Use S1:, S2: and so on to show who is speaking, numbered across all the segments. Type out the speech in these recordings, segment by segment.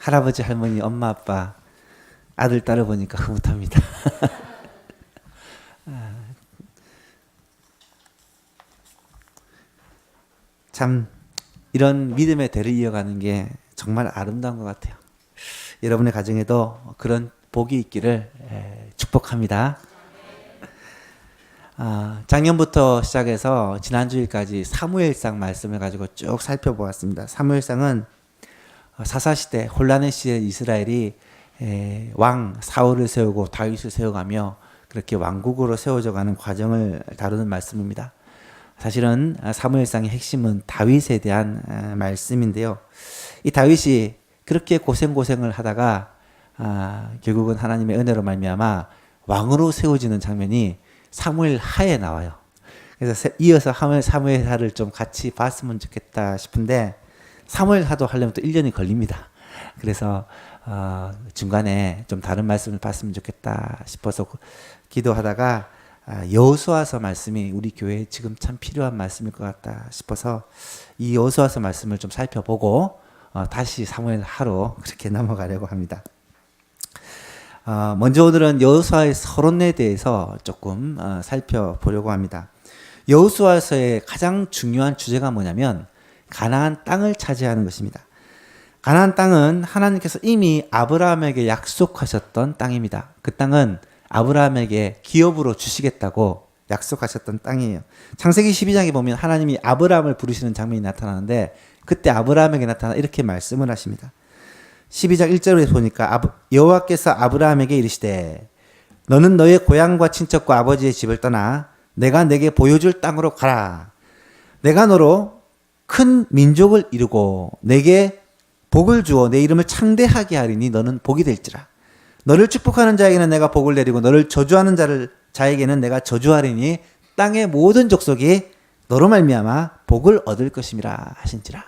S1: 할아버지, 할머니, 엄마, 아빠, 아들, 딸을 보니까 흐뭇합니다. 참 이런 믿음의 대를 이어가는 게 정말 아름다운 것 같아요. 여러분의 가정에도 그런 복이 있기를 축복합니다. 작년부터 시작해서 지난주일까지 사무엘상 말씀을 가지고 쭉 살펴보았습니다. 사무엘상은 사사시대 혼란의 시대 이스라엘이 왕 사울을 세우고 다윗을 세워가며 그렇게 왕국으로 세워져 가는 과정을 다루는 말씀입니다. 사실은 사무엘상의 핵심은 다윗에 대한 말씀인데요. 이 다윗이 그렇게 고생을 하다가 결국은 하나님의 은혜로 말미암아 왕으로 세워지는 장면이 사무엘 하에 나와요. 그래서 이어서 사무엘 하를 좀 같이 봤으면 좋겠다 싶은데 사무엘 하도 하려면 또 1년이 걸립니다. 그래서 중간에 좀 다른 말씀을 봤으면 좋겠다 싶어서 기도하다가 여호수아서 말씀이 우리 교회에 지금 참 필요한 말씀일 것 같다 싶어서 이 여호수아서 말씀을 좀 살펴보고 다시 사무엘 하로 그렇게 넘어가려고 합니다. 먼저 오늘은 여호수아의 서론에 대해서 조금 살펴보려고 합니다. 여호수아서의 가장 중요한 주제가 뭐냐면 가나안 땅을 차지하는 것입니다. 가나안 땅은 하나님께서 이미 아브라함에게 약속하셨던 땅입니다. 그 땅은 아브라함에게 기업으로 주시겠다고 약속하셨던 땅이에요. 창세기 12장에 보면 하나님이 아브라함을 부르시는 장면이 나타나는데 그때 아브라함에게 나타나 이렇게 말씀을 하십니다. 12장 1절에 보니까 여호와께서 아브라함에게 이르시되 너는 너의 고향과 친척과 아버지의 집을 떠나 내가 내게 보여줄 땅으로 가라. 내가 너로 큰 민족을 이루고 내게 복을 주어 내 이름을 창대하게 하리니 너는 복이 될지라. 너를 축복하는 자에게는 내가 복을 내리고 너를 저주하는 자에게는 내가 저주하리니 땅의 모든 족속이 너로 말미암아 복을 얻을 것임이라 하신지라.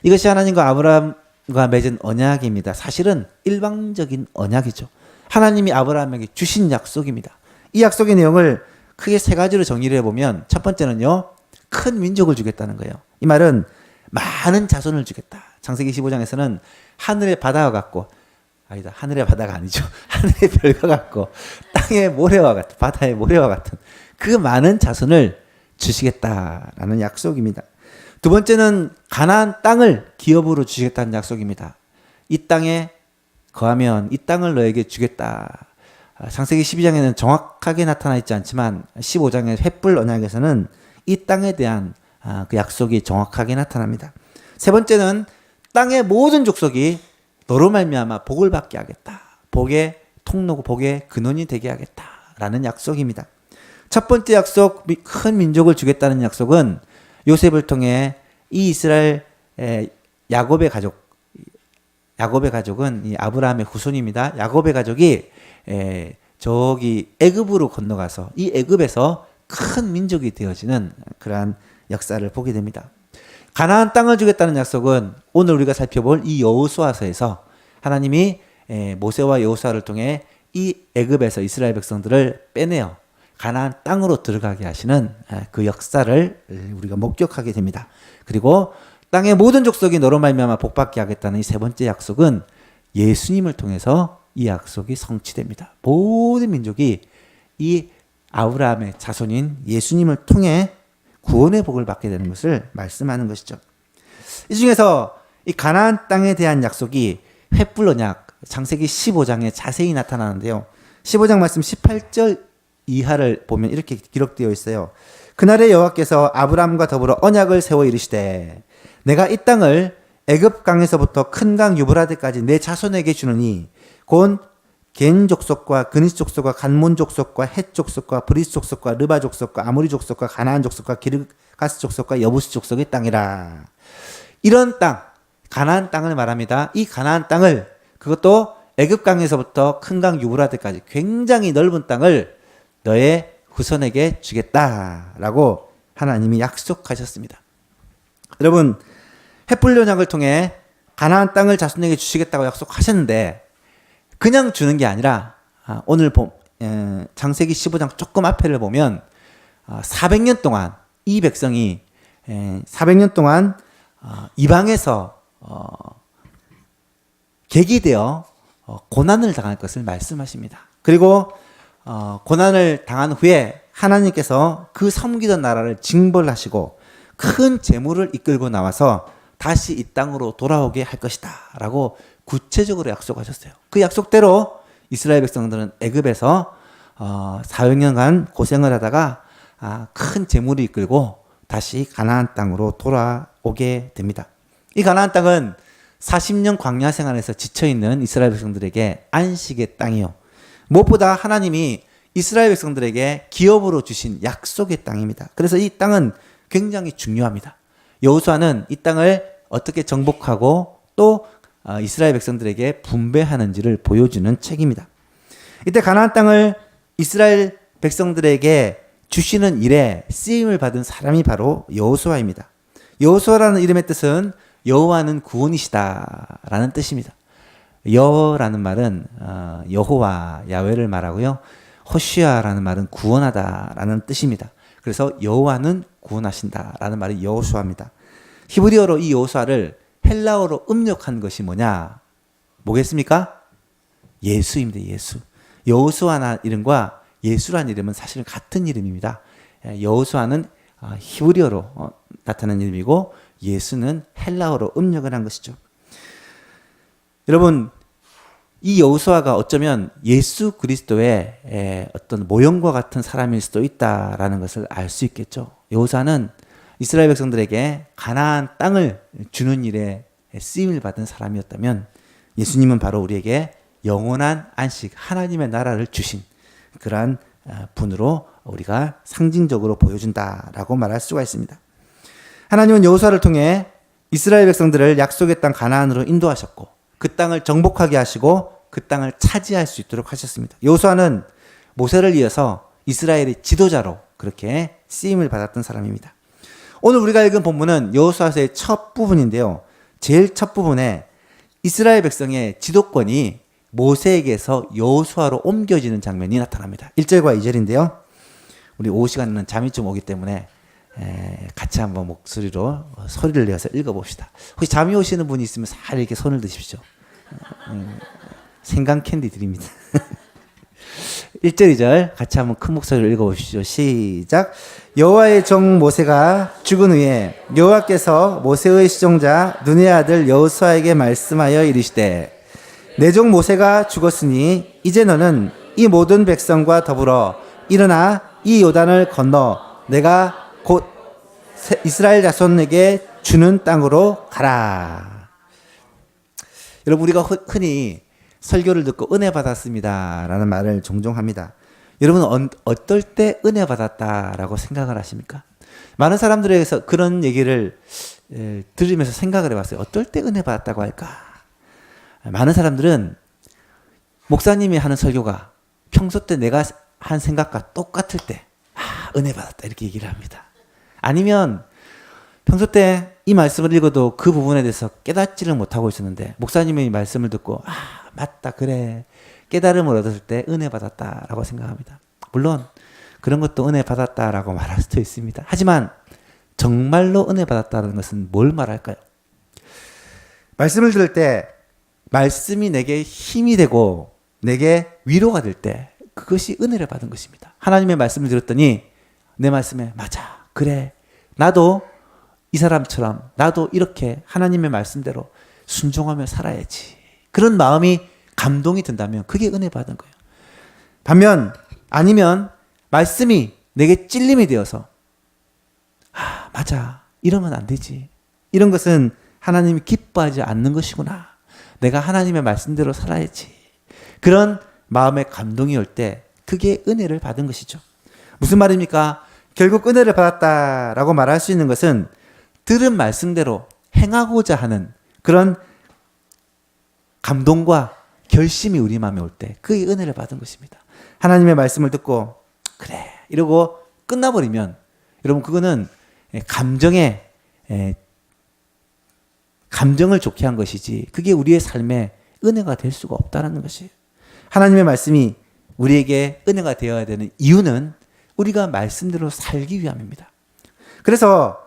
S1: 이것이 하나님과 아브라함과 맺은 언약입니다. 사실은 일방적인 언약이죠. 하나님이 아브라함에게 주신 약속입니다. 이 약속의 내용을 크게 세 가지로 정리를 해보면 첫 번째는요, 큰 민족을 주겠다는 거예요. 이 말은 많은 자손을 주겠다. 창세기 15장에서는 하늘의 바다와 같고, 아니다, 하늘의 바다가 아니죠. 하늘의 별과 같고 땅의 모래와 같은, 바다의 모래와 같은 그 많은 자손을 주시겠다라는 약속입니다. 두 번째는 가나안 땅을 기업으로 주시겠다는 약속입니다. 이 땅에 거하면 이 땅을 너에게 주겠다. 창세기 12장에는 정확하게 나타나 있지 않지만 15장의 횃불 언약에서는 이 땅에 대한 그 약속이 정확하게 나타납니다. 세 번째는 땅의 모든 족속이 너로 말미암아 복을 받게 하겠다. 복의 통로고 복의 근원이 되게 하겠다라는 약속입니다. 첫 번째 약속, 큰 민족을 주겠다는 약속은 요셉을 통해 이 이스라엘 야곱의 가족은 이 아브라함의 후손입니다. 야곱의 가족이 저기 애굽으로 건너가서 이 애굽에서 큰 민족이 되어지는 그러한 역사를 보게 됩니다. 가나안 땅을 주겠다는 약속은 오늘 우리가 살펴볼 이 여호수아서에서 하나님이 모세와 여호수아를 통해 이 애굽에서 이스라엘 백성들을 빼내어 가나안 땅으로 들어가게 하시는 그 역사를 우리가 목격하게 됩니다. 그리고 땅의 모든 족속이 너로 말미암아 복받게 하겠다는 이 세 번째 약속은 예수님을 통해서 이 약속이 성취됩니다. 모든 민족이 이 아브라함의 자손인 예수님을 통해 구원의 복을 받게 되는 것을 말씀하는 것이죠. 이 중에서 이 가나안 땅에 대한 약속이 횃불 언약 창세기 15장에 자세히 나타나는데요. 15장 말씀 18절 이하를 보면 이렇게 기록되어 있어요. 그날에 여호와께서 아브라함과 더불어 언약을 세워 이르시되 내가 이 땅을 애굽 강에서부터 큰 강 유브라데까지 내 자손에게 주느니 곧 겐 족속과 그니스 족속과 간몬 족속과 헷 족속과 브리스 족속과 르바 족속과 아모리 족속과 가나안 족속과 기르가스 족속과 여부스 족속의 땅이라. 이런 땅, 가나안 땅을 말합니다. 이 가나안 땅을 그것도 애굽 강에서부터 큰 강 유브라데까지 굉장히 넓은 땅을 너의 후손에게 주겠다라고 하나님이 약속하셨습니다. 여러분, 횃불 언약을 통해 가나안 땅을 자손에게 주시겠다고 약속하셨는데 그냥 주는 게 아니라 오늘 창세기 15장 조금 앞에를 보면 400년 동안 이 백성이 400년 동안 이방에서 객이 되어 고난을 당할 것을 말씀하십니다. 그리고 고난을 당한 후에 하나님께서 그 섬기던 나라를 징벌하시고 큰 재물을 이끌고 나와서 다시 이 땅으로 돌아오게 할 것이다 라고 구체적으로 약속하셨어요. 그 약속대로 이스라엘 백성들은 애굽에서 400년간 고생을 하다가 큰 재물을 이끌고 다시 가나안 땅으로 돌아오게 됩니다. 이 가나안 땅은 40년 광야 생활에서 지쳐있는 이스라엘 백성들에게 안식의 땅이요, 무엇보다 하나님이 이스라엘 백성들에게 기업으로 주신 약속의 땅입니다. 그래서 이 땅은 굉장히 중요합니다. 여호수아는 이 땅을 어떻게 정복하고 또 이스라엘 백성들에게 분배하는지를 보여주는 책입니다. 이때 가나안 땅을 이스라엘 백성들에게 주시는 일에 쓰임을 받은 사람이 바로 여호수아입니다. 여호수아라는 이름의 뜻은 여호와는 구원이시다라는 뜻입니다. 여라는 말은 여호와, 야훼를 말하고요. 호시아라는 말은 구원하다라는 뜻입니다. 그래서 여호와는 구원하신다라는 말이 여호수아입니다. 히브리어로 이 여호수아를 헬라어로 음력한 것이 뭐겠습니까? 예수입니다. 예수. 여호수아라는 이름과 예수라는 이름은 사실 같은 이름입니다. 여호수아는 히브리어로 나타난 이름이고 예수는 헬라어로 음력을 한 것이죠. 여러분, 이 여호수아가 어쩌면 예수 그리스도의 어떤 모형과 같은 사람일 수도 있다라는 것을 알 수 있겠죠. 여호수아는 이스라엘 백성들에게 가나안 땅을 주는 일에 쓰임을 받은 사람이었다면 예수님은 바로 우리에게 영원한 안식, 하나님의 나라를 주신 그러한 분으로 우리가 상징적으로 보여준다라고 말할 수가 있습니다. 하나님은 여호수아를 통해 이스라엘 백성들을 약속의 땅 가나안으로 인도하셨고 그 땅을 정복하게 하시고 그 땅을 차지할 수 있도록 하셨습니다. 여호수아는 모세를 이어서 이스라엘의 지도자로 그렇게 쓰임을 받았던 사람입니다. 오늘 우리가 읽은 본문은 여호수아서의 첫 부분인데요. 제일 첫 부분에 이스라엘 백성의 지도권이 모세에게서 여호수아로 옮겨지는 장면이 나타납니다. 1절과 2절인데요. 우리 오후 시간에는 잠이 좀 오기 때문에 같이 한번 목소리로 소리를 내어서 읽어봅시다. 혹시 잠이 오시는 분이 있으면 살 이렇게 손을 드십시오. 생강 캔디 드립니다. 1절 2절 같이 한번 큰 목소리로 읽어보시죠. 시작. 여호와의 종 모세가 죽은 후에 여호와께서 모세의 시종자 눈의 아들 여호수아에게 말씀하여 이르시되 내 종 모세가 죽었으니 이제 너는 이 모든 백성과 더불어 일어나 이 요단을 건너 내가 곧 이스라엘 자손에게 주는 땅으로 가라. 여러분, 우리가 흔히 설교를 듣고 은혜 받았습니다 라는 말을 종종 합니다. 여러분은 어떨 때 은혜 받았다라고 생각을 하십니까? 많은 사람들에게서 그런 얘기를 들으면서 생각을 해봤어요. 어떨 때 은혜 받았다고 할까? 많은 사람들은 목사님이 하는 설교가 평소 때 내가 한 생각과 똑같을 때 은혜 받았다 이렇게 얘기를 합니다. 아니면 평소 때 이 말씀을 읽어도 그 부분에 대해서 깨닫지를 못하고 있었는데 목사님의 말씀을 듣고 맞다 그래 깨달음을 얻었을 때 은혜 받았다라고 생각합니다. 물론 그런 것도 은혜 받았다라고 말할 수도 있습니다. 하지만 정말로 은혜 받았다는 것은 뭘 말할까요? 말씀을 들을 때 말씀이 내게 힘이 되고 내게 위로가 될 때 그것이 은혜를 받은 것입니다. 하나님의 말씀을 들었더니 내 말씀에 맞아 그래 나도 이 사람처럼 나도 이렇게 하나님의 말씀대로 순종하며 살아야지. 그런 마음이 감동이 든다면 그게 은혜 받은 거예요. 반면 아니면 말씀이 내게 찔림이 되어서 맞아 이러면 안 되지. 이런 것은 하나님이 기뻐하지 않는 것이구나. 내가 하나님의 말씀대로 살아야지. 그런 마음의 감동이 올 때 그게 은혜를 받은 것이죠. 무슨 말입니까? 결국 은혜를 받았다라고 말할 수 있는 것은 들은 말씀대로 행하고자 하는 그런 감동과 결심이 우리 마음에 올 때 그게 은혜를 받은 것입니다. 하나님의 말씀을 듣고 그래 이러고 끝나버리면 여러분 그거는 감정을 좋게 한 것이지 그게 우리의 삶에 은혜가 될 수가 없다는 것이에요. 하나님의 말씀이 우리에게 은혜가 되어야 되는 이유는 우리가 말씀대로 살기 위함입니다. 그래서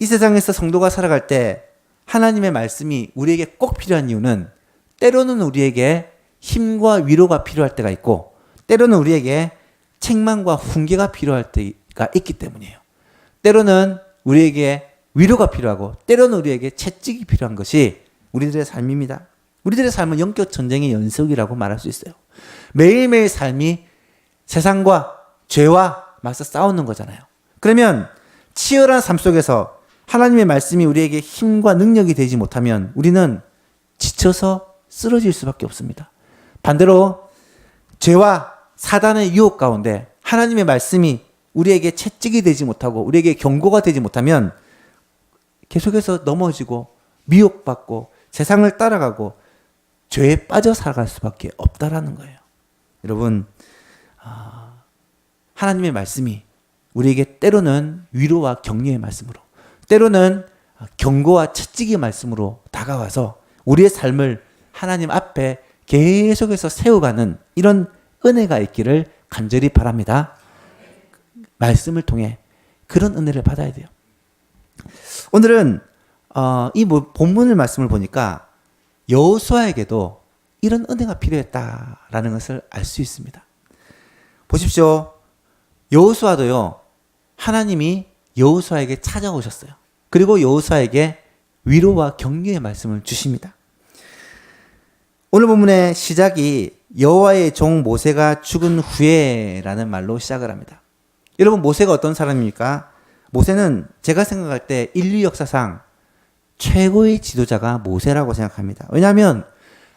S1: 이 세상에서 성도가 살아갈 때 하나님의 말씀이 우리에게 꼭 필요한 이유는 때로는 우리에게 힘과 위로가 필요할 때가 있고 때로는 우리에게 책망과 훈계가 필요할 때가 있기 때문이에요. 때로는 우리에게 위로가 필요하고 때로는 우리에게 채찍이 필요한 것이 우리들의 삶입니다. 우리들의 삶은 영적 전쟁의 연속이라고 말할 수 있어요. 매일매일 삶이 세상과 죄와 맞서 싸우는 거잖아요. 그러면 치열한 삶 속에서 하나님의 말씀이 우리에게 힘과 능력이 되지 못하면 우리는 지쳐서 쓰러질 수밖에 없습니다. 반대로 죄와 사단의 유혹 가운데 하나님의 말씀이 우리에게 채찍이 되지 못하고 우리에게 경고가 되지 못하면 계속해서 넘어지고 미혹받고 세상을 따라가고 죄에 빠져 살아갈 수밖에 없다라는 거예요. 여러분, 하나님의 말씀이 우리에게 때로는 위로와 격려의 말씀으로 때로는 경고와 채찍의 말씀으로 다가와서 우리의 삶을 하나님 앞에 계속해서 세워가는 이런 은혜가 있기를 간절히 바랍니다. 말씀을 통해 그런 은혜를 받아야 돼요. 오늘은 이 본문의 말씀을 보니까 여호수아에게도 이런 은혜가 필요했다라는 것을 알 수 있습니다. 보십시오. 여호수아도요. 하나님이 여호수아에게 찾아오셨어요. 그리고 여호수아에게 위로와 격려의 말씀을 주십니다. 오늘 본문의 시작이 여호와의 종 모세가 죽은 후에라는 말로 시작을 합니다. 여러분, 모세가 어떤 사람입니까? 모세는 제가 생각할 때 인류 역사상 최고의 지도자가 모세라고 생각합니다. 왜냐하면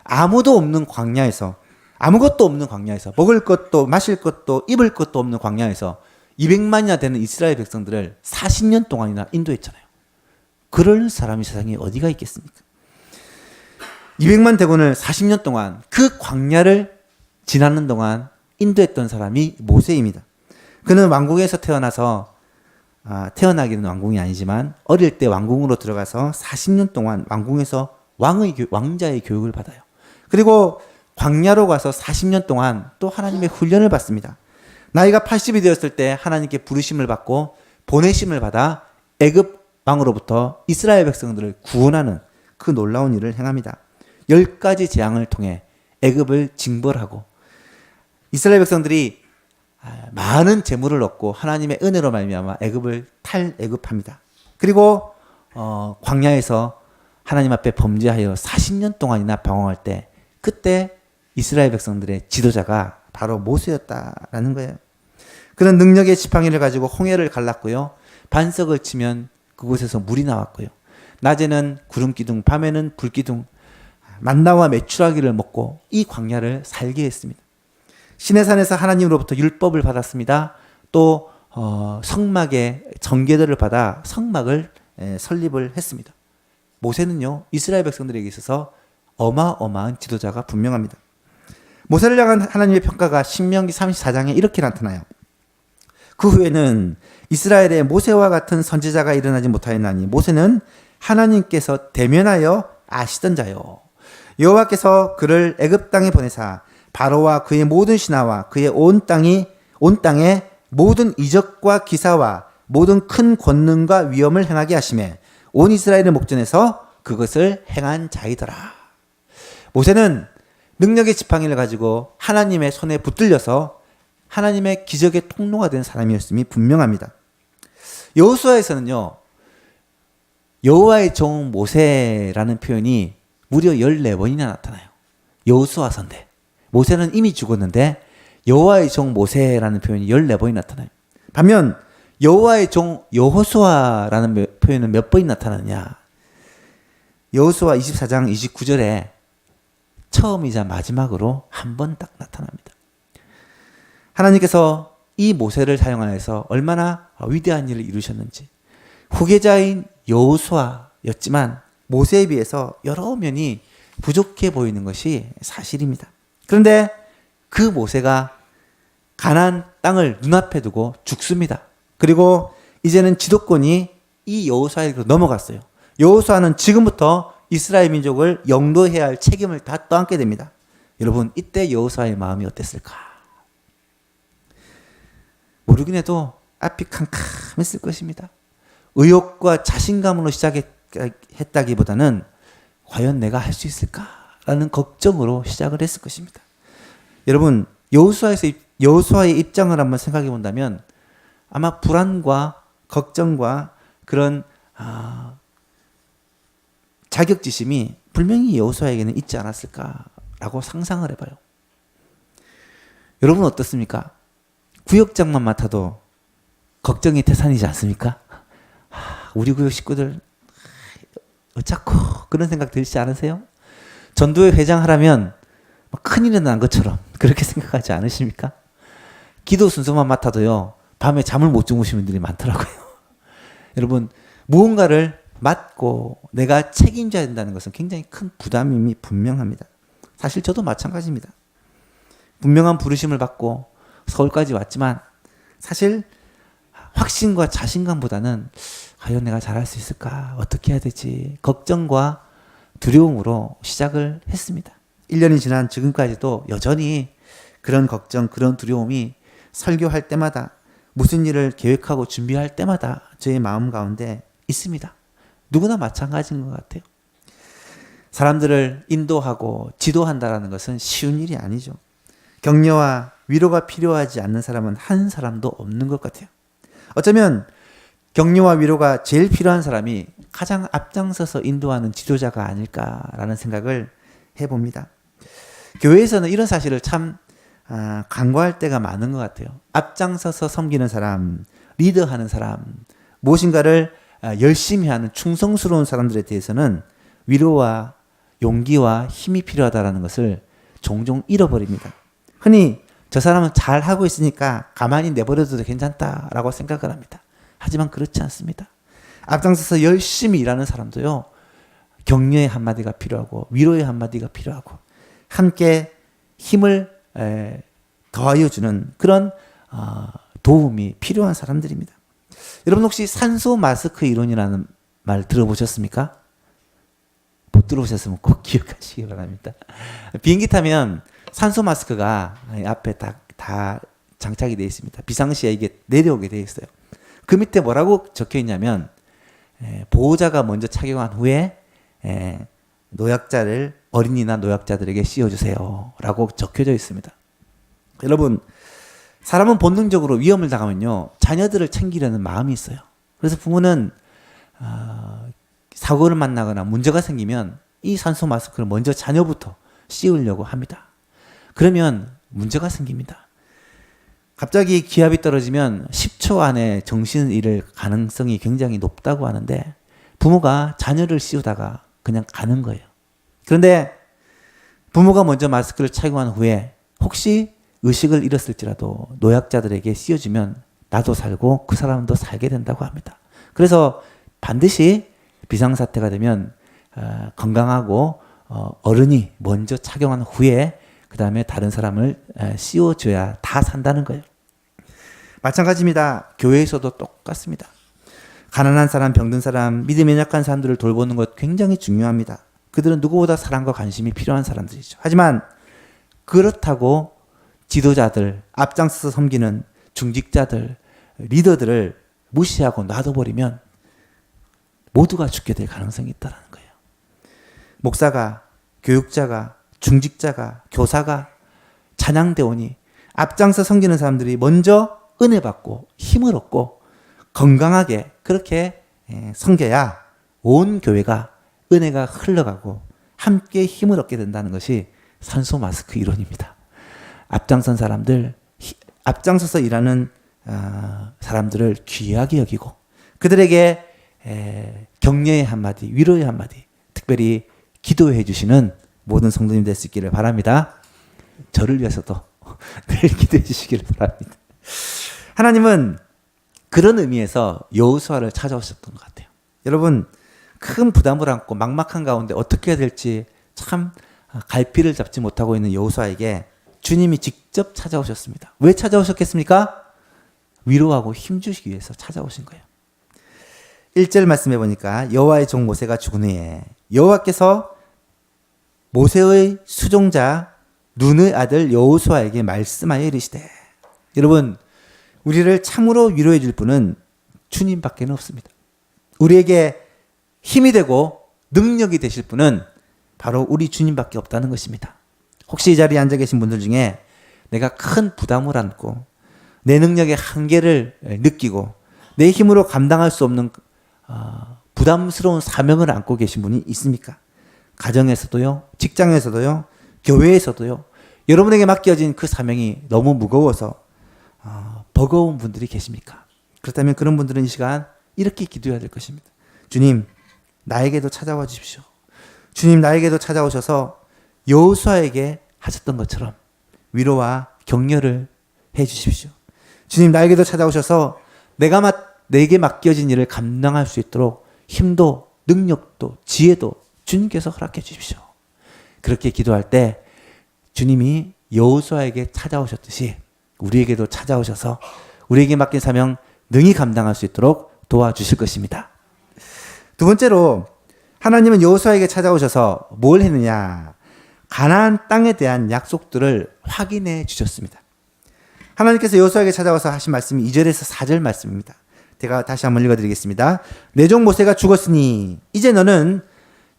S1: 아무도 없는 광야에서 아무것도 없는 광야에서 먹을 것도 마실 것도 입을 것도 없는 광야에서 200만이나 되는 이스라엘 백성들을 40년 동안이나 인도했잖아요. 그럴 사람이 세상에 어디가 있겠습니까? 200만 대군을 40년 동안 그 광야를 지나는 동안 인도했던 사람이 모세입니다. 그는 왕궁에서 태어나서 태어나기는 왕궁이 아니지만 어릴 때 왕궁으로 들어가서 40년 동안 왕궁에서 왕자의 교육을 받아요. 그리고 광야로 가서 40년 동안 또 하나님의 훈련을 받습니다. 나이가 80이 되었을 때 하나님께 부르심을 받고 보내심을 받아 애굽 왕으로부터 이스라엘 백성들을 구원하는 그 놀라운 일을 행합니다. 10가지 재앙을 통해 애굽을 징벌하고 이스라엘 백성들이 많은 재물을 얻고 하나님의 은혜로 말미암아 애굽을 탈애굽합니다. 그리고 광야에서 하나님 앞에 범죄하여 40년 동안이나 방황할 때 그때 이스라엘 백성들의 지도자가 바로 모세였다라는 거예요. 그런 능력의 지팡이를 가지고 홍해를 갈랐고요. 반석을 치면 그곳에서 물이 나왔고요. 낮에는 구름 기둥, 밤에는 불 기둥, 만나와 메추라기를 먹고 이 광야를 살게 했습니다. 시내산에서 하나님으로부터 율법을 받았습니다. 또 성막의 정궤들을 받아 성막을 설립을 했습니다. 모세는요, 이스라엘 백성들에게 있어서 어마어마한 지도자가 분명합니다. 모세를 향한 하나님의 평가가 신명기 34장에 이렇게 나타나요. 그 후에는 이스라엘에 모세와 같은 선지자가 일어나지 못하였나니 모세는 하나님께서 대면하여 아시던 자요. 여호와께서 그를 애굽 땅에 보내사 바로와 그의 모든 신하와 그의 온 땅에 모든 이적과 기사와 모든 큰 권능과 위엄을 행하게 하시매 온 이스라엘의 목전에서 그것을 행한 자이더라. 모세는 능력의 지팡이를 가지고 하나님의 손에 붙들려서 하나님의 기적의 통로가 된 사람이었음이 분명합니다. 여호수아에서는요, 여호와의 종 모세라는 표현이 무려 14번이나 나타나요. 여호수아서인데 모세는 이미 죽었는데 여호와의 종 모세라는 표현이 14번이 나타나요. 반면 여호와의 종 여호수아라는 표현은 몇 번이 나타나느냐? 여호수아 24장 29절에 처음이자 마지막으로 한 번 딱 나타납니다. 하나님께서 이 모세를 사용하여서 얼마나 위대한 일을 이루셨는지, 후계자인 여호수아였지만 모세에 비해서 여러 면이 부족해 보이는 것이 사실입니다. 그런데 그 모세가 가나안 땅을 눈앞에 두고 죽습니다. 그리고 이제는 지도권이 이 여호수아에게로 넘어갔어요. 여호수아는 지금부터 이스라엘 민족을 영도해야 할 책임을 다 떠안게 됩니다. 여러분, 이때 여호수아의 마음이 어땠을까? 모르긴 해도 앞이 캄캄했을 것입니다. 의욕과 자신감으로 시작했다기보다는 과연 내가 할 수 있을까? 라는 걱정으로 시작을 했을 것입니다. 여러분, 여호수아의 입장을 한번 생각해 본다면 아마 불안과 걱정과 그런 자격지심이 분명히 여호수아에게는 있지 않았을까라고 상상을 해봐요. 여러분 어떻습니까? 구역장만 맡아도 걱정이 태산이지 않습니까? 우리 구역 식구들 어쩌고 그런 생각 들지 않으세요? 전도회 회장하라면 큰일이 난 것처럼 그렇게 생각하지 않으십니까? 기도 순서만 맡아도요, 밤에 잠을 못 주무시는 분들이 많더라고요. 여러분, 무언가를 맡고 내가 책임져야 된다는 것은 굉장히 큰 부담임이 분명합니다. 사실 저도 마찬가지입니다. 분명한 부르심을 받고 서울까지 왔지만 사실 확신과 자신감보다는 과연 내가 잘할 수 있을까? 어떻게 해야 되지? 걱정과 두려움으로 시작을 했습니다. 1년이 지난 지금까지도 여전히 그런 걱정, 그런 두려움이 설교할 때마다 무슨 일을 계획하고 준비할 때마다 저의 마음 가운데 있습니다. 누구나 마찬가지인 것 같아요. 사람들을 인도하고 지도한다는 것은 쉬운 일이 아니죠. 격려와 위로가 필요하지 않는 사람은 한 사람도 없는 것 같아요. 어쩌면 격려와 위로가 제일 필요한 사람이 가장 앞장서서 인도하는 지도자가 아닐까라는 생각을 해봅니다. 교회에서는 이런 사실을 참 간과할 때가 많은 것 같아요. 앞장서서 섬기는 사람, 리더하는 사람, 무엇인가를 열심히 하는 충성스러운 사람들에 대해서는 위로와 용기와 힘이 필요하다는 것을 종종 잃어버립니다. 흔히 저 사람은 잘하고 있으니까 가만히 내버려둬도 괜찮다라고 생각을 합니다. 하지만 그렇지 않습니다. 앞장서서 열심히 일하는 사람도요, 격려의 한마디가 필요하고 위로의 한마디가 필요하고 함께 힘을 더하여 주는 그런 도움이 필요한 사람들입니다. 여러분 혹시 산소 마스크 이론이라는 말 들어보셨습니까? 못 들어보셨으면 꼭 기억하시기 바랍니다. 비행기 타면 산소 마스크가 앞에 다 장착이 되어 있습니다. 비상시에 이게 내려오게 되어 있어요. 그 밑에 뭐라고 적혀 있냐면 보호자가 먼저 착용한 후에 어린이나 노약자들에게 씌워주세요 라고 적혀져 있습니다. 여러분, 사람은 본능적으로 위험을 당하면요, 자녀들을 챙기려는 마음이 있어요. 그래서 부모는 사고를 만나거나 문제가 생기면 이 산소 마스크를 먼저 자녀부터 씌우려고 합니다. 그러면 문제가 생깁니다. 갑자기 기압이 떨어지면 10초 안에 정신을 잃을 가능성이 굉장히 높다고 하는데 부모가 자녀를 씌우다가 그냥 가는 거예요. 그런데 부모가 먼저 마스크를 착용한 후에 혹시 의식을 잃었을지라도 노약자들에게 씌워주면 나도 살고 그 사람도 살게 된다고 합니다. 그래서 반드시 비상사태가 되면 건강하고 어른이 먼저 착용한 후에 그 다음에 다른 사람을 씌워줘야 다 산다는 거예요. 마찬가지입니다. 교회에서도 똑같습니다. 가난한 사람, 병든 사람, 믿음이 약한 사람들을 돌보는 것 굉장히 중요합니다. 그들은 누구보다 사랑과 관심이 필요한 사람들이죠. 하지만 그렇다고 지도자들, 앞장서서 섬기는 중직자들, 리더들을 무시하고 놔둬버리면 모두가 죽게 될 가능성이 있다는 거예요. 목사가, 교육자가, 중직자가, 교사가, 찬양대원이 앞장서 섬기는 사람들이 먼저 은혜 받고 힘을 얻고 건강하게 그렇게 섬겨야 온 교회가 은혜가 흘러가고 함께 힘을 얻게 된다는 것이 산소 마스크 이론입니다. 앞장선 사람들, 앞장서서 일하는 사람들을 귀하게 여기고 그들에게 격려의 한마디, 위로의 한마디, 특별히 기도해 주시는 모든 성도님 될 수 있기를 바랍니다. 저를 위해서도 늘 기도해 주시기를 바랍니다. 하나님은 그런 의미에서 여호수아를 찾아오셨던 것 같아요. 여러분, 큰 부담을 안고 막막한 가운데 어떻게 해야 될지 참 갈피를 잡지 못하고 있는 여호수아에게 주님이 직접 찾아오셨습니다. 왜 찾아오셨겠습니까? 위로하고 힘주시기 위해서 찾아오신 거예요. 1절 말씀해 보니까 여호와의 종 모세가 죽은 후에 여호와께서 모세의 수종자 눈의 아들 여호수아에게 말씀하여 이르시되, 여러분, 우리를 참으로 위로해 줄 분은 주님밖에 없습니다. 우리에게 힘이 되고 능력이 되실 분은 바로 우리 주님밖에 없다는 것입니다. 혹시 이 자리에 앉아 계신 분들 중에 내가 큰 부담을 안고 내 능력의 한계를 느끼고 내 힘으로 감당할 수 없는 부담스러운 사명을 안고 계신 분이 있습니까? 가정에서도요, 직장에서도요, 교회에서도요. 여러분에게 맡겨진 그 사명이 너무 무거워서 버거운 분들이 계십니까? 그렇다면 그런 분들은 이 시간 이렇게 기도해야 될 것입니다. 주님, 나에게도 찾아와 주십시오. 주님, 나에게도 찾아오셔서 여호수아에게 하셨던 것처럼 위로와 격려를 해 주십시오. 주님, 나에게도 찾아오셔서 내게 맡겨진 일을 감당할 수 있도록 힘도 능력도 지혜도 주님께서 허락해 주십시오. 그렇게 기도할 때 주님이 여호수아에게 찾아오셨듯이 우리에게도 찾아오셔서 우리에게 맡긴 사명 능히 감당할 수 있도록 도와주실 것입니다. 두 번째로 하나님은 여호수아에게 찾아오셔서 뭘 했느냐? 가나안 땅에 대한 약속들을 확인해 주셨습니다. 하나님께서 여호수아에게 찾아와서 하신 말씀이 2절에서 4절 말씀입니다. 제가 다시 한번 읽어드리겠습니다. 내 종 모세가 죽었으니 이제 너는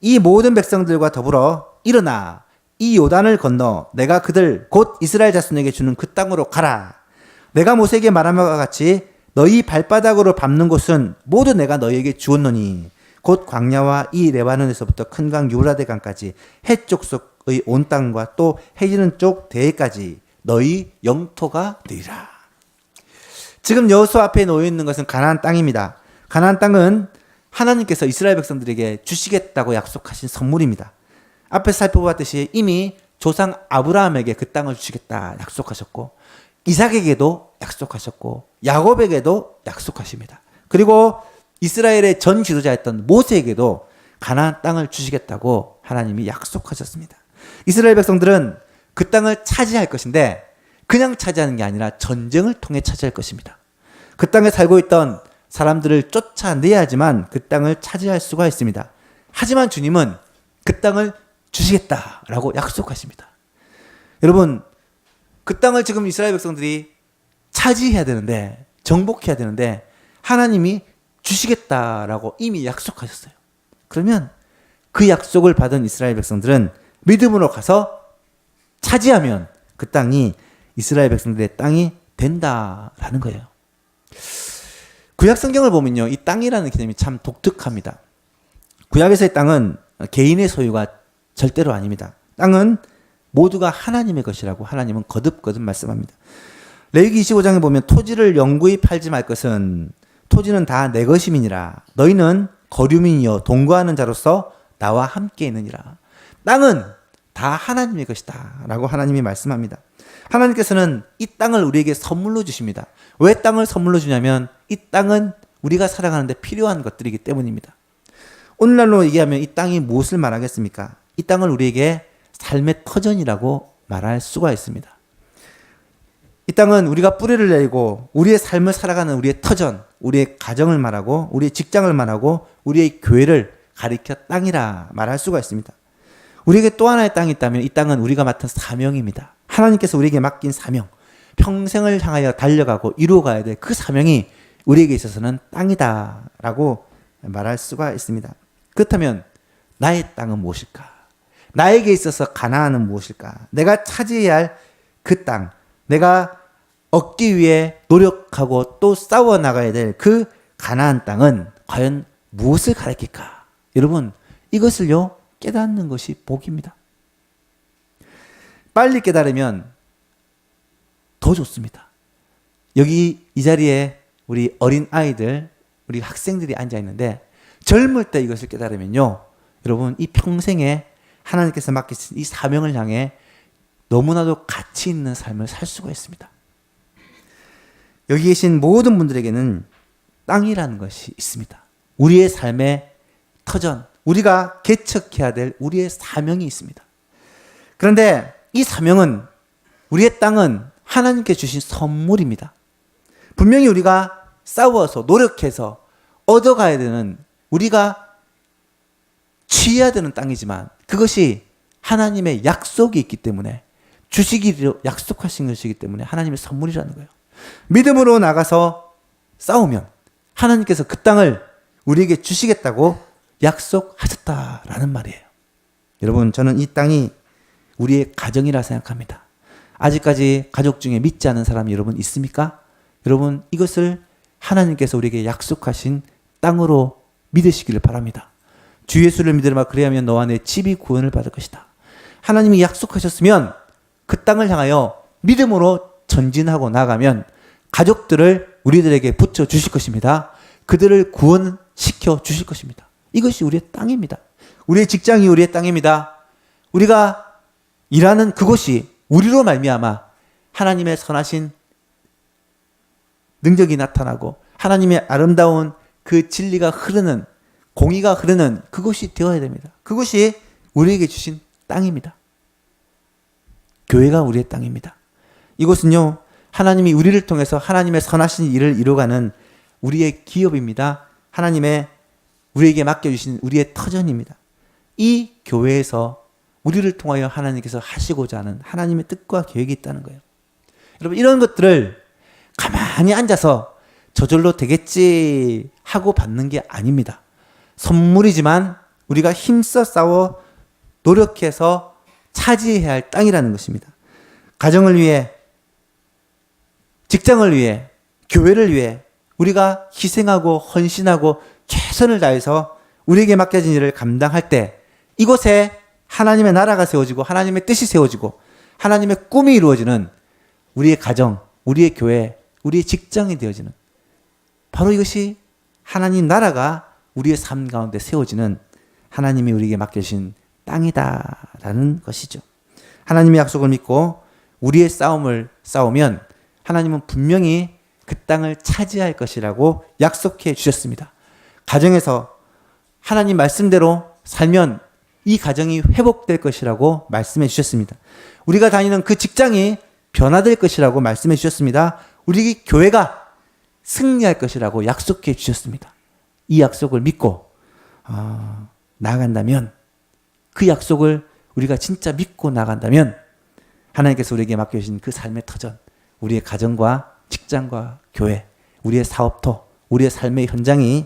S1: 이 모든 백성들과 더불어 일어나 이 요단을 건너 내가 그들 곧 이스라엘 자손에게 주는 그 땅으로 가라. 내가 모세에게 말한 바와 같이 너희 발바닥으로 밟는 곳은 모두 내가 너희에게 주었노니 곧 광야와 이 레바논에서부터 큰 강 유브라데 강까지 해쪽 속의 온 땅과 또 해지는 쪽 대해까지 너희 영토가 되리라. 지금 여호수아 앞에 놓여 있는 것은 가나안 땅입니다. 가나안 땅은 하나님께서 이스라엘 백성들에게 주시겠다고 약속하신 선물입니다. 앞에서 살펴보았듯이 이미 조상 아브라함에게 그 땅을 주시겠다 약속하셨고 이삭에게도 약속하셨고 야곱에게도 약속하십니다. 그리고 이스라엘의 전 지도자였던 모세에게도 가나안 땅을 주시겠다고 하나님이 약속하셨습니다. 이스라엘 백성들은 그 땅을 차지할 것인데 그냥 차지하는 게 아니라 전쟁을 통해 차지할 것입니다. 그 땅에 살고 있던 사람들을 쫓아내야지만 그 땅을 차지할 수가 있습니다. 하지만 주님은 그 땅을 주시겠다라고 약속하십니다. 여러분, 그 땅을 지금 이스라엘 백성들이 차지해야 되는데, 정복해야 되는데 하나님이 주시겠다라고 이미 약속하셨어요. 그러면 그 약속을 받은 이스라엘 백성들은 믿음으로 가서 차지하면 그 땅이 이스라엘 백성들의 땅이 된다라는 거예요. 구약 성경을 보면요, 이 땅이라는 개념이 참 독특합니다. 구약에서의 땅은 개인의 소유가 절대로 아닙니다. 땅은 모두가 하나님의 것이라고 하나님은 거듭거듭 말씀합니다. 레위기 25장에 보면 토지를 영구히 팔지 말 것은 토지는 다 내 것임이니라. 너희는 거류민이여 동거하는 자로서 나와 함께 있느니라. 땅은 다 하나님의 것이다 라고 하나님이 말씀합니다. 하나님께서는 이 땅을 우리에게 선물로 주십니다. 왜 땅을 선물로 주냐면 이 땅은 우리가 살아가는데 필요한 것들이기 때문입니다. 오늘날로 얘기하면 이 땅이 무엇을 말하겠습니까? 이 땅을 우리에게 삶의 터전이라고 말할 수가 있습니다. 이 땅은 우리가 뿌리를 내리고 우리의 삶을 살아가는 우리의 터전, 우리의 가정을 말하고 우리의 직장을 말하고 우리의 교회를 가리켜 땅이라 말할 수가 있습니다. 우리에게 또 하나의 땅이 있다면 이 땅은 우리가 맡은 사명입니다. 하나님께서 우리에게 맡긴 사명, 평생을 향하여 달려가고 이루어가야 될 그 사명이 우리에게 있어서는 땅이다라고 말할 수가 있습니다. 그렇다면 나의 땅은 무엇일까? 나에게 있어서 가나안은 무엇일까? 내가 차지해야 할 그 땅, 내가 얻기 위해 노력하고 또 싸워 나가야 될 그 가나안 땅은 과연 무엇을 가리킬까? 여러분, 이것을요 깨닫는 것이 복입니다. 빨리 깨달으면 더 좋습니다. 여기 이 자리에 우리 어린 아이들, 우리 학생들이 앉아 있는데 젊을 때 이것을 깨달으면요, 여러분 이 평생에 하나님께서 맡기신 이 사명을 향해 너무나도 가치 있는 삶을 살 수가 있습니다. 여기 계신 모든 분들에게는 땅이라는 것이 있습니다. 우리의 삶의 터전, 우리가 개척해야 될 우리의 사명이 있습니다. 그런데 이 사명은, 우리의 땅은 하나님께 주신 선물입니다. 분명히 우리가 싸워서 노력해서 얻어가야 되는, 우리가 취해야 되는 땅이지만 그것이 하나님의 약속이 있기 때문에, 주시기로 약속하신 것이기 때문에 하나님의 선물이라는 거예요. 믿음으로 나가서 싸우면 하나님께서 그 땅을 우리에게 주시겠다고 약속하셨다라는 말이에요. 여러분, 저는 이 땅이 우리의 가정이라 생각합니다. 아직까지 가족 중에 믿지 않는 사람이 여러분 있습니까? 여러분, 이것을 하나님께서 우리에게 약속하신 땅으로 믿으시기를 바랍니다. 주 예수를 믿으라, 그래야면 너와 내 집이 구원을 받을 것이다. 하나님이 약속하셨으면 그 땅을 향하여 믿음으로 전진하고 나가면 가족들을 우리들에게 붙여 주실 것입니다. 그들을 구원시켜 주실 것입니다. 이것이 우리의 땅입니다. 우리의 직장이 우리의 땅입니다. 우리가 일하는 그곳이 우리로 말미암아 하나님의 선하신 능력이 나타나고 하나님의 아름다운 그 진리가 흐르는, 공의가 흐르는 그곳이 되어야 됩니다. 그곳이 우리에게 주신 땅입니다. 교회가 우리의 땅입니다. 이곳은요, 하나님이 우리를 통해서 하나님의 선하신 일을 이루어가는 우리의 기업입니다. 하나님의 우리에게 맡겨주신 우리의 터전입니다. 이 교회에서 우리를 통하여 하나님께서 하시고자 하는 하나님의 뜻과 계획이 있다는 거예요. 여러분, 이런 것들을 가만히 앉아서 저절로 되겠지 하고 받는 게 아닙니다. 선물이지만 우리가 힘써 싸워 노력해서 차지해야 할 땅이라는 것입니다. 가정을 위해, 직장을 위해, 교회를 위해 우리가 희생하고 헌신하고 최선을 다해서 우리에게 맡겨진 일을 감당할 때 이곳에 하나님의 나라가 세워지고 하나님의 뜻이 세워지고 하나님의 꿈이 이루어지는 우리의 가정, 우리의 교회, 우리의 직장이 되어지는, 바로 이것이 하나님 나라가 우리의 삶 가운데 세워지는 하나님이 우리에게 맡겨주신 땅이다라는 것이죠. 하나님의 약속을 믿고 우리의 싸움을 싸우면 하나님은 분명히 그 땅을 차지할 것이라고 약속해 주셨습니다. 가정에서 하나님 말씀대로 살면 이 가정이 회복될 것이라고 말씀해 주셨습니다. 우리가 다니는 그 직장이 변화될 것이라고 말씀해 주셨습니다. 우리 교회가 승리할 것이라고 약속해 주셨습니다. 이 약속을 믿고 나아간다면, 그 약속을 우리가 진짜 믿고 나간다면 하나님께서 우리에게 맡겨주신 그 삶의 터전, 우리의 가정과 직장과 교회, 우리의 사업터, 우리의 삶의 현장이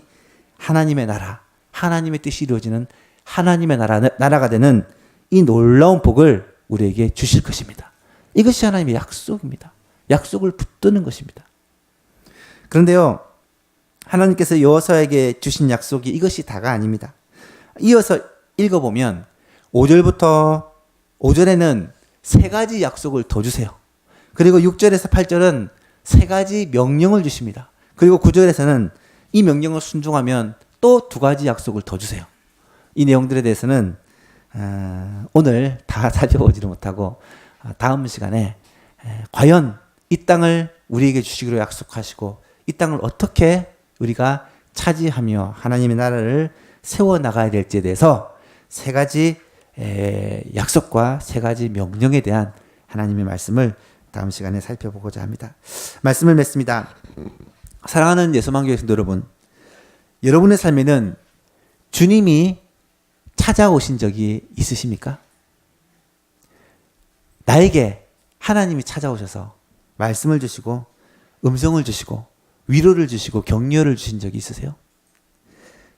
S1: 하나님의 나라, 하나님의 뜻이 이루어지는 하나님의 나라가 되는 이 놀라운 복을 우리에게 주실 것입니다. 이것이 하나님의 약속입니다. 약속을 붙드는 것입니다. 그런데요, 하나님께서 여호수아에게 주신 약속이 이것이 다가 아닙니다. 이어서 읽어보면 5절부터 5절에는 3가지 약속을 더 주세요. 그리고 6절에서 8절은 3가지 명령을 주십니다. 그리고 9절에서는 이 명령을 순종하면 또 2가지 약속을 더 주세요. 이 내용들에 대해서는 오늘 다 살펴보지를 못하고 다음 시간에 과연 이 땅을 우리에게 주시기로 약속하시고 이 땅을 어떻게 우리가 차지하며 하나님의 나라를 세워나가야 될지에 대해서 3가지 약속과 3가지 명령에 대한 하나님의 말씀을 다음 시간에 살펴보고자 합니다. 말씀을 맺습니다. 사랑하는 예수만교회 성도 여러분, 여러분의 삶에는 주님이 찾아오신 적이 있으십니까? 나에게 하나님이 찾아오셔서 말씀을 주시고 음성을 주시고 위로를 주시고 격려를 주신 적이 있으세요?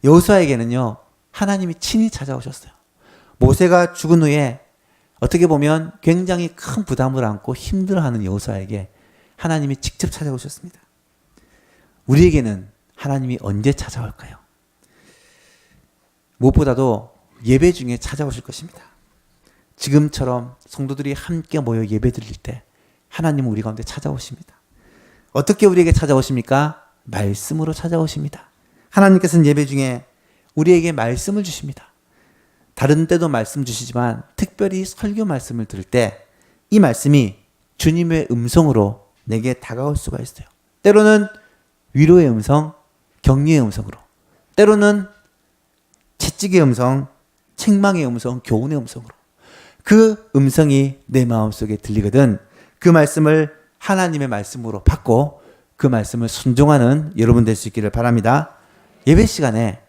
S1: 여호수아에게는요, 하나님이 친히 찾아오셨어요. 모세가 죽은 후에 어떻게 보면 굉장히 큰 부담을 안고 힘들어하는 여호수아에게 하나님이 직접 찾아오셨습니다. 우리에게는 하나님이 언제 찾아올까요? 무엇보다도 예배 중에 찾아오실 것입니다. 지금처럼 성도들이 함께 모여 예배 드릴 때 하나님은 우리 가운데 찾아오십니다. 어떻게 우리에게 찾아오십니까? 말씀으로 찾아오십니다. 하나님께서는 예배 중에 우리에게 말씀을 주십니다. 다른 때도 말씀 주시지만 특별히 설교 말씀을 들을 때 이 말씀이 주님의 음성으로 내게 다가올 수가 있어요. 때로는 위로의 음성, 격려의 음성으로, 때로는 채찍의 음성, 책망의 음성, 교훈의 음성으로 그 음성이 내 마음속에 들리거든 그 말씀을 하나님의 말씀으로 받고 그 말씀을 순종하는 여러분 될 수 있기를 바랍니다. 예배 시간에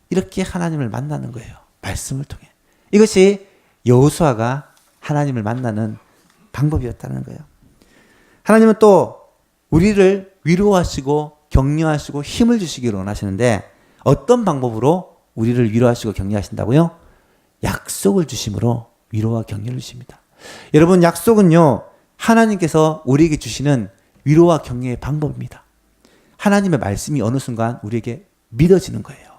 S1: 이렇게 하나님을 만나는 거예요. 말씀을 통해. 이것이 여호수아가 하나님을 만나는 방법이었다는 거예요. 하나님은 또 우리를 위로하시고 격려하시고 힘을 주시기를 원하시는데 어떤 방법으로 우리를 위로하시고 격려하신다고요? 약속을 주심으로 위로와 격려를 주십니다. 여러분, 약속은요, 하나님께서 우리에게 주시는 위로와 격려의 방법입니다. 하나님의 말씀이 어느 순간 우리에게 믿어지는 거예요.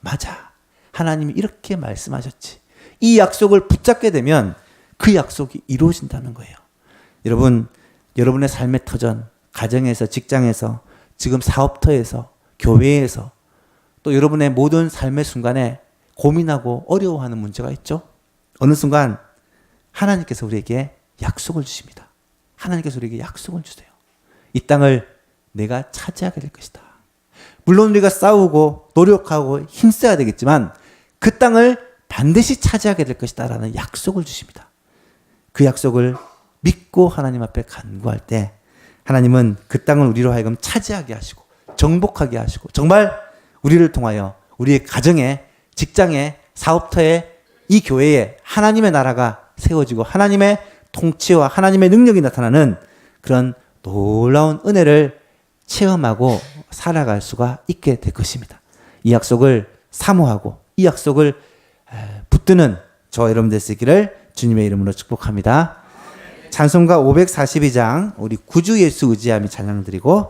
S1: 맞아. 하나님이 이렇게 말씀하셨지. 이 약속을 붙잡게 되면 그 약속이 이루어진다는 거예요. 여러분, 여러분의 삶의 터전, 가정에서, 직장에서, 지금 사업터에서, 교회에서, 또 여러분의 모든 삶의 순간에 고민하고 어려워하는 문제가 있죠. 어느 순간 하나님께서 우리에게 약속을 주십니다. 하나님께서 우리에게 약속을 주세요. 이 땅을 내가 차지하게 될 것이다. 물론 우리가 싸우고 노력하고 힘써야 되겠지만 그 땅을 반드시 차지하게 될 것이다 라는 약속을 주십니다. 그 약속을 믿고 하나님 앞에 간구할 때 하나님은 그 땅을 우리로 하여금 차지하게 하시고 정복하게 하시고 정말 우리를 통하여 우리의 가정에, 직장에, 사업터에, 이 교회에 하나님의 나라가 세워지고 하나님의 통치와 하나님의 능력이 나타나는 그런 놀라운 은혜를 체험하고 살아갈 수가 있게 될 것입니다. 이 약속을 사모하고 이 약속을 붙드는 저와 여러분 될 수 있기를 주님의 이름으로 축복합니다. 찬송가 542장 우리 구주 예수 의지함이 찬양 드리고